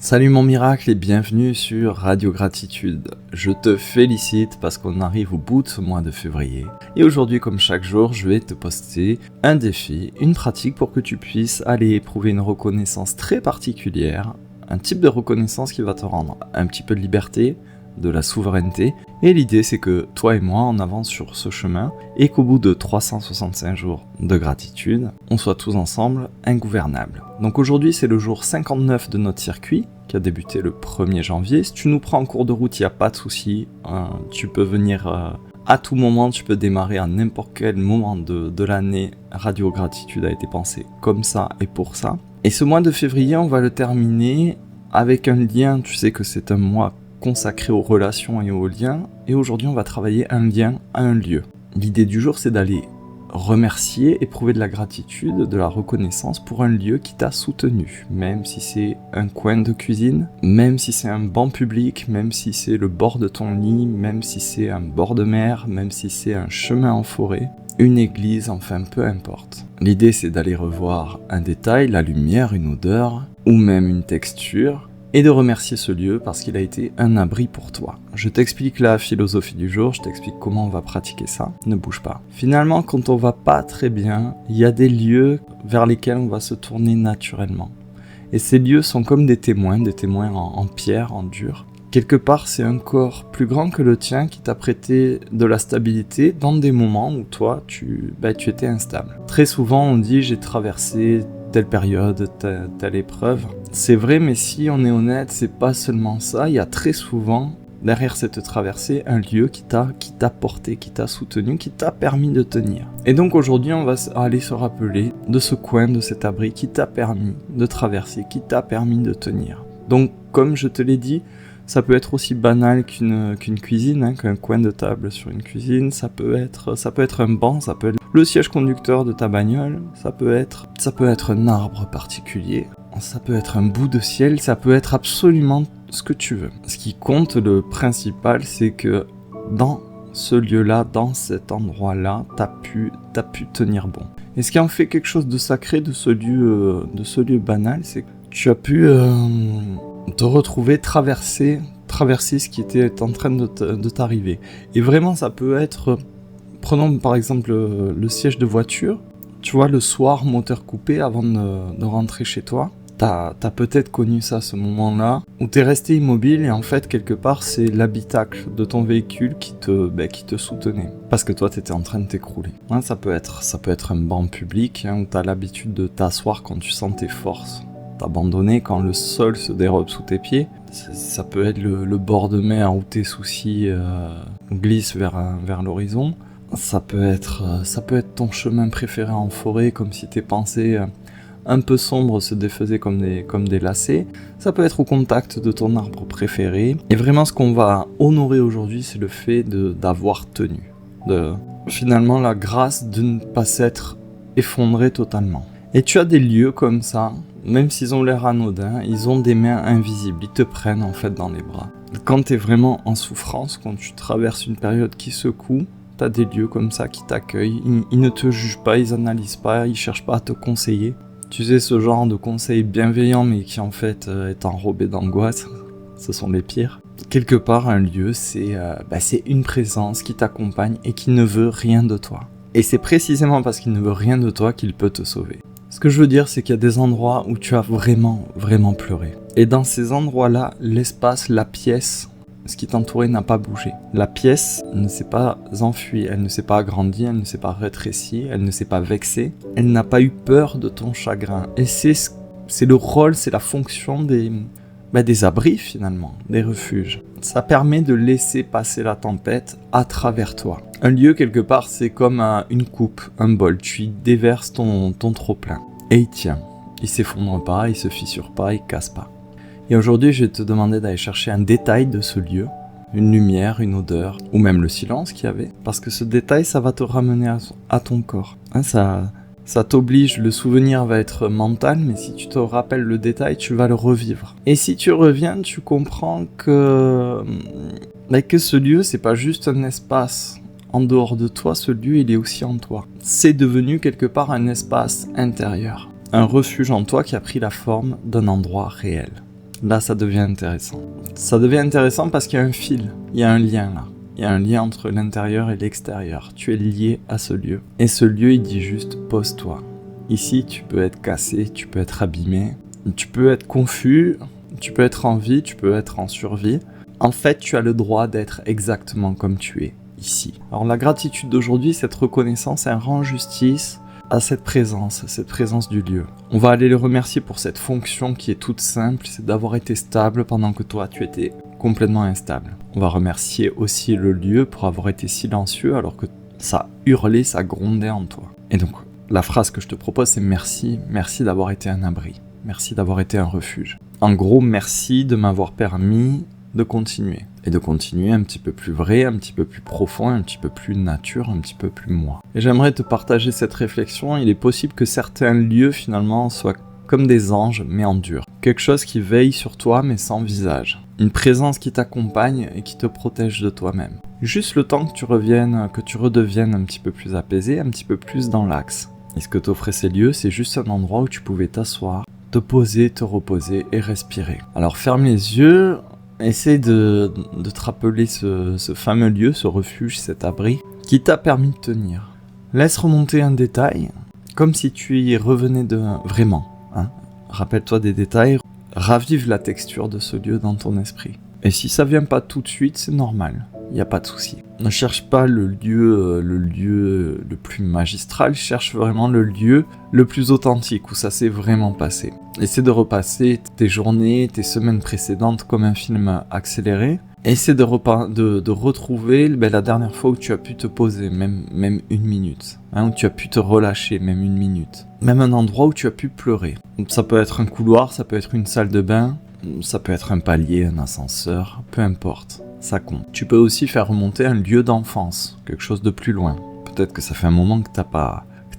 Salut mon miracle et bienvenue sur Radio Gratitude. Je te félicite parce qu'on arrive au bout de ce mois de février. Et aujourd'hui, comme chaque jour, je vais te poster un défi, une pratique pour que tu puisses aller éprouver une reconnaissance très particulière, un type de reconnaissance qui va te rendre un petit peu de liberté, de la souveraineté. Et l'idée, c'est que toi et moi, on avance sur ce chemin et qu'au bout de 365 jours de gratitude, on soit tous ensemble ingouvernables. Donc aujourd'hui, c'est le jour 59 de notre circuit qui a débuté le 1er janvier. Si tu nous prends en cours de route, il n'y a pas de souci. Tu peux venir à tout moment, tu peux démarrer à n'importe quel moment de l'année. Radio Gratitude a été pensé comme ça et pour ça. Et ce mois de février, on va le terminer avec un lien. Tu sais que c'est un mois consacré aux relations et aux liens, et aujourd'hui on va travailler un lien à un lieu. L'idée du jour, c'est d'aller remercier, éprouver de la gratitude, de la reconnaissance pour un lieu qui t'a soutenu, même si c'est un coin de cuisine, même si c'est un banc public, même si c'est le bord de ton lit, même si c'est un bord de mer, même si c'est un chemin en forêt, une église, enfin peu importe. L'idée, c'est d'aller revoir un détail, la lumière, une odeur, ou même une texture, et de remercier ce lieu parce qu'il a été un abri pour toi. Je t'explique la philosophie du jour, je t'explique comment on va pratiquer ça, ne bouge pas. Finalement, quand on va pas très bien, il y a des lieux vers lesquels on va se tourner naturellement. Et ces lieux sont comme des témoins en pierre, en dur. Quelque part, c'est un corps plus grand que le tien qui t'a prêté de la stabilité dans des moments où toi, tu étais instable. Très souvent, on dit « j'ai traversé telle période, telle épreuve ». C'est vrai, mais si on est honnête, c'est pas seulement ça. Il y a très souvent, derrière cette traversée, un lieu qui t'a porté, qui t'a soutenu, qui t'a permis de tenir. Et donc aujourd'hui, on va aller se rappeler de ce coin, de cet abri qui t'a permis de traverser, qui t'a permis de tenir. Donc, comme je te l'ai dit, ça peut être aussi banal qu'une cuisine, qu'un coin de table sur une cuisine. Ça peut être un banc, ça peut être le siège conducteur de ta bagnole, ça peut être un arbre particulier. Ça peut être un bout de ciel, ça peut être absolument ce que tu veux. Ce qui compte, le principal, c'est que dans ce lieu-là, dans cet endroit-là, t'as pu tenir bon. Et ce qui en fait quelque chose de sacré de ce lieu banal, c'est que tu as pu te retrouver traverser ce qui était en train de t'arriver. Et vraiment, ça peut être, prenons par exemple le siège de voiture, tu vois, le soir, moteur coupé, avant de rentrer chez toi. T'as peut-être connu ça, ce moment-là, où t'es resté immobile et en fait, quelque part, c'est l'habitacle de ton véhicule qui te soutenait. Parce que toi, t'étais en train de t'écrouler. Ça peut être un banc public, où t'as l'habitude de t'asseoir quand tu sens tes forces, t'abandonner quand le sol se dérobe sous tes pieds. Ça peut être le bord de mer où tes soucis glissent vers l'horizon. Ça peut être ton chemin préféré en forêt, comme si tes pensées un peu sombres se défaisaient comme des lacets. Ça peut être au contact de ton arbre préféré. Et vraiment, ce qu'on va honorer aujourd'hui, c'est le fait d'avoir tenu. Finalement, la grâce de ne pas s'être effondré totalement. Et tu as des lieux comme ça, même s'ils ont l'air anodins, ils ont des mains invisibles. Ils te prennent en fait dans les bras. Quand tu es vraiment en souffrance, quand tu traverses une période qui secoue, t'as des lieux comme ça qui t'accueillent. Ils ne te jugent pas, ils analysent pas, ils cherchent pas à te conseiller. Tu sais, ce genre de conseils bienveillants mais qui en fait est enrobé d'angoisse, ce sont les pires. Quelque part, un lieu, c'est une présence qui t'accompagne et qui ne veut rien de toi. Et c'est précisément parce qu'il ne veut rien de toi qu'il peut te sauver. Ce que je veux dire, c'est qu'il y a des endroits où tu as vraiment, vraiment pleuré. Et dans ces endroits-là, l'espace, la pièce, ce qui t'entourait n'a pas bougé. La pièce ne s'est pas enfuie, elle ne s'est pas agrandie, elle ne s'est pas rétrécie, elle ne s'est pas vexée, elle n'a pas eu peur de ton chagrin. Et c'est le rôle, c'est la fonction des abris finalement, des refuges. Ça permet de laisser passer la tempête à travers toi. Un lieu quelque part, c'est comme une coupe, un bol, tu y déverses ton trop-plein. Et il tient, il s'effondre pas, il se fissure pas, il casse pas. Et aujourd'hui, je vais te demander d'aller chercher un détail de ce lieu, une lumière, une odeur, ou même le silence qu'il y avait. Parce que ce détail, ça va te ramener à ton corps. Ça t'oblige, le souvenir va être mental, mais si tu te rappelles le détail, tu vas le revivre. Et si tu reviens, tu comprends que ce lieu, c'est pas juste un espace. En dehors de toi, ce lieu, il est aussi en toi. C'est devenu quelque part un espace intérieur. Un refuge en toi qui a pris la forme d'un endroit réel. là ça devient intéressant. Ça devient intéressant parce qu'il y a un fil, il y a un lien là. Il y a un lien entre l'intérieur et l'extérieur. Tu es lié à ce lieu. Et ce lieu, il dit juste pose-toi. Ici, tu peux être cassé, tu peux être abîmé, tu peux être confus, tu peux être en vie, tu peux être en survie. En fait, tu as le droit d'être exactement comme tu es ici. Alors la gratitude d'aujourd'hui, cette reconnaissance, elle rend justice à cette présence du lieu. On va aller le remercier pour cette fonction qui est toute simple, c'est d'avoir été stable pendant que toi, tu étais complètement instable. On va remercier aussi le lieu pour avoir été silencieux alors que ça hurlait, ça grondait en toi. Et donc, la phrase que je te propose, c'est merci d'avoir été un abri, merci d'avoir été un refuge. En gros, merci de m'avoir permis de continuer. Et de continuer un petit peu plus vrai, un petit peu plus profond, un petit peu plus nature, un petit peu plus moi. Et j'aimerais te partager cette réflexion. Il est possible que certains lieux finalement soient comme des anges mais en dur. Quelque chose qui veille sur toi mais sans visage. Une présence qui t'accompagne et qui te protège de toi-même. Juste le temps que tu redeviennes un petit peu plus apaisé, un petit peu plus dans l'axe. Et ce que t'offraient ces lieux, c'est juste un endroit où tu pouvais t'asseoir, te poser, te reposer et respirer. Alors ferme les yeux. Essaie de te rappeler ce fameux lieu, ce refuge, cet abri, qui t'a permis de tenir. Laisse remonter un détail, comme si tu y revenais vraiment. Rappelle-toi des détails, ravive la texture de ce lieu dans ton esprit. Et si ça vient pas tout de suite, c'est normal, il n'y a pas de souci. Ne cherche pas le lieu le plus magistral, cherche vraiment le lieu le plus authentique, où ça s'est vraiment passé. Essaie de repasser tes journées, tes semaines précédentes comme un film accéléré. Essaie de retrouver la dernière fois où tu as pu te poser, même une minute. Où tu as pu te relâcher, même une minute. Même un endroit où tu as pu pleurer. Ça peut être un couloir, ça peut être une salle de bain, ça peut être un palier, un ascenseur, peu importe. Ça compte. Tu peux aussi faire remonter un lieu d'enfance, quelque chose de plus loin. Peut-être que ça fait un moment que t'as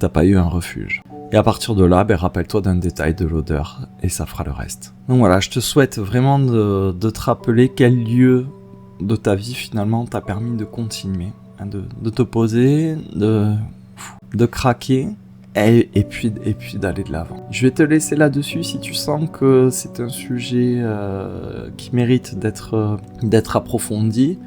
pas eu un refuge. Et à partir de là, rappelle-toi d'un détail, de l'odeur, et ça fera le reste. Donc voilà, je te souhaite vraiment de te rappeler quel lieu de ta vie finalement t'a permis de continuer, de te poser, de craquer, et puis d'aller de l'avant. Je vais te laisser là-dessus si tu sens que c'est un sujet qui mérite d'être approfondi.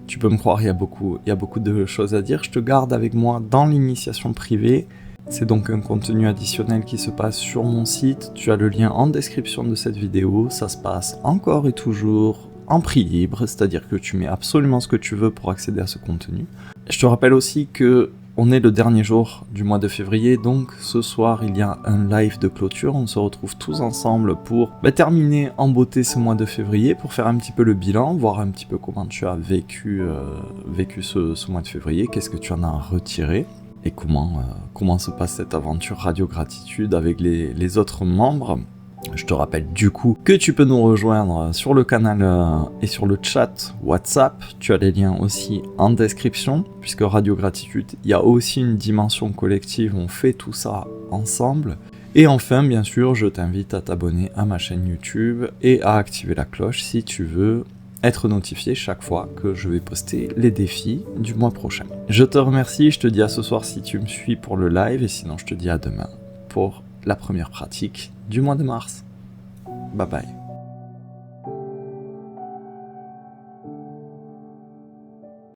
Tu peux me croire, il y a beaucoup de choses à dire. Je te garde avec moi dans l'initiation privée. C'est donc un contenu additionnel qui se passe sur mon site. Tu as le lien en description de cette vidéo. Ça se passe encore et toujours en prix libre, c'est-à-dire que tu mets absolument ce que tu veux pour accéder à ce contenu. Je te rappelle aussi que on est le dernier jour du mois de février, donc ce soir il y a un live de clôture. On se retrouve tous ensemble pour terminer en beauté ce mois de février, pour faire un petit peu le bilan, voir un petit peu comment tu as vécu ce mois de février, qu'est-ce que tu en as retiré. Et comment se passe cette aventure Radio Gratitude avec les autres membres. Je te rappelle du coup que tu peux nous rejoindre sur le canal et sur le chat WhatsApp. Tu as les liens aussi en description, puisque Radio Gratitude, il y a aussi une dimension collective, on fait tout ça ensemble. Et enfin, bien sûr, je t'invite à t'abonner à ma chaîne YouTube et à activer la cloche si tu veux être notifié chaque fois que je vais poster les défis du mois prochain. Je te remercie, je te dis à ce soir si tu me suis pour le live, et sinon je te dis à demain pour la première pratique du mois de mars. Bye bye.